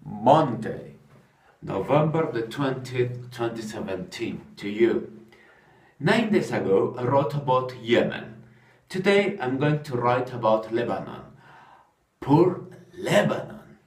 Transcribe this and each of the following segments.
Monday, November the 20th, 2017, to you. 9 days ago, I wrote about Yemen. Today, I'm going to write about Lebanon. Poor Lebanon.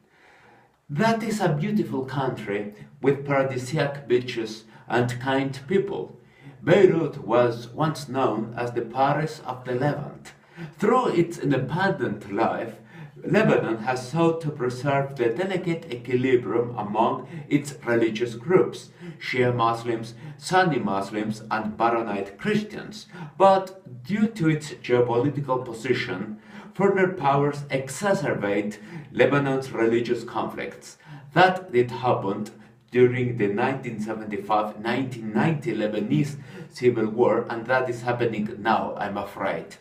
That is a beautiful country with paradisiac beaches and kind people. Beirut was once known as the Paris of the Levant. Through its independent life, Lebanon has sought to preserve the delicate equilibrium among its religious groups, Shia Muslims, Sunni Muslims, and Maronite Christians. But due to its geopolitical position, foreign powers exacerbate Lebanon's religious conflicts. That did happen during the 1975-1990 Lebanese civil war, and that is happening now, I'm afraid.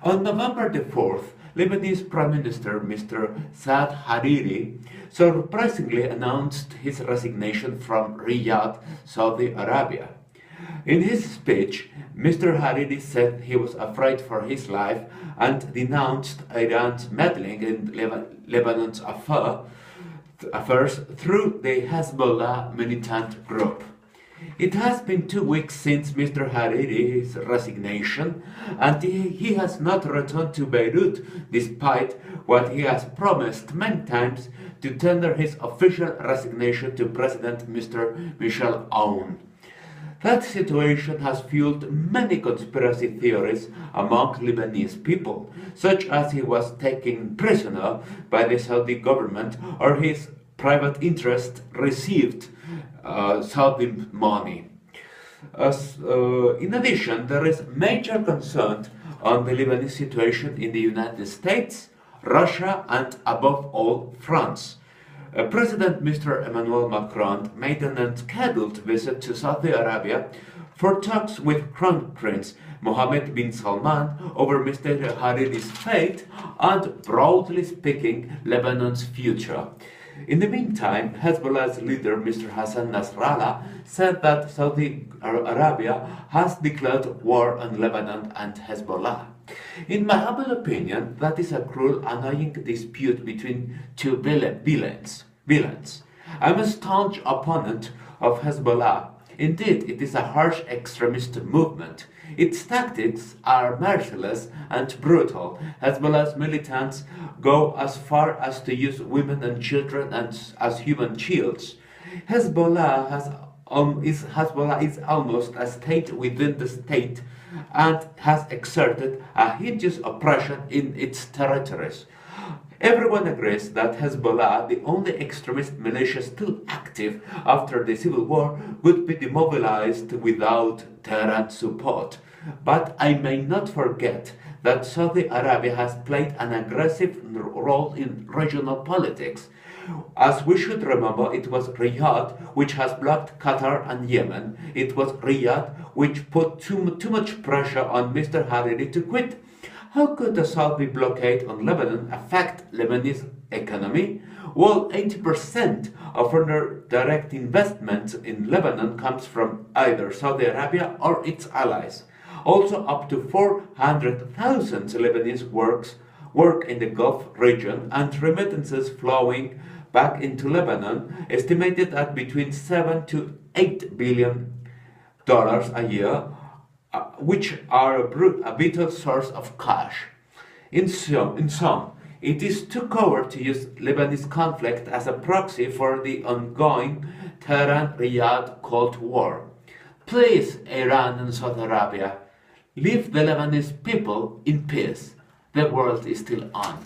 On November the 4th, Lebanese Prime Minister Mr. Saad Hariri surprisingly announced his resignation from Riyadh, Saudi Arabia. In his speech, Mr. Hariri said he was afraid for his life and denounced Iran's meddling in Lebanon's affairs through the Hezbollah militant group. It has been 2 weeks since Mr. Hariri's resignation, and he has not returned to Beirut despite what he has promised many times to tender his official resignation to President Mr. Michel Aoun. That situation has fueled many conspiracy theories among Lebanese people, such as he was taken prisoner by the Saudi government or his private interest received Saudi money. In addition, there is major concern on the Lebanese situation in the United States, Russia, and above all, France. President Mr. Emmanuel Macron made an unscheduled visit to Saudi Arabia for talks with Crown Prince Mohammed bin Salman over Mr. Hariri's fate and, broadly speaking, Lebanon's future. In the meantime, Hezbollah's leader, Mr. Hassan Nasrallah, said that Saudi Arabia has declared war on Lebanon and Hezbollah. In my humble opinion, that is a cruel, annoying dispute between two villains. I'm a staunch opponent of Hezbollah. Indeed, it is a harsh extremist movement. Its tactics are merciless and brutal. Hezbollah's militants go as far as to use women and children as human shields. Hezbollah is almost a state within the state and has exerted a hideous oppression in its territories. Everyone agrees that Hezbollah, the only extremist militia still active after the civil war, would be demobilized without Tehran support. But I may not forget that Saudi Arabia has played an aggressive role in regional politics. As we should remember, it was Riyadh which has blocked Qatar and Yemen. It was Riyadh which put too much pressure on Mr. Hariri to quit. How could the Saudi blockade on Lebanon affect Lebanese economy? Well, 80% of foreign direct investment in Lebanon comes from either Saudi Arabia or its allies. Also, up to 400,000 Lebanese work in the Gulf region, and remittances flowing back into Lebanon estimated at between $7 to $8 billion a year, which are a vital source of cash. In sum, it is too coward to use Lebanese conflict as a proxy for the ongoing Tehran-Riyadh Cold War. Please, Iran and Saudi Arabia, leave the Lebanese people in peace. The world is still on.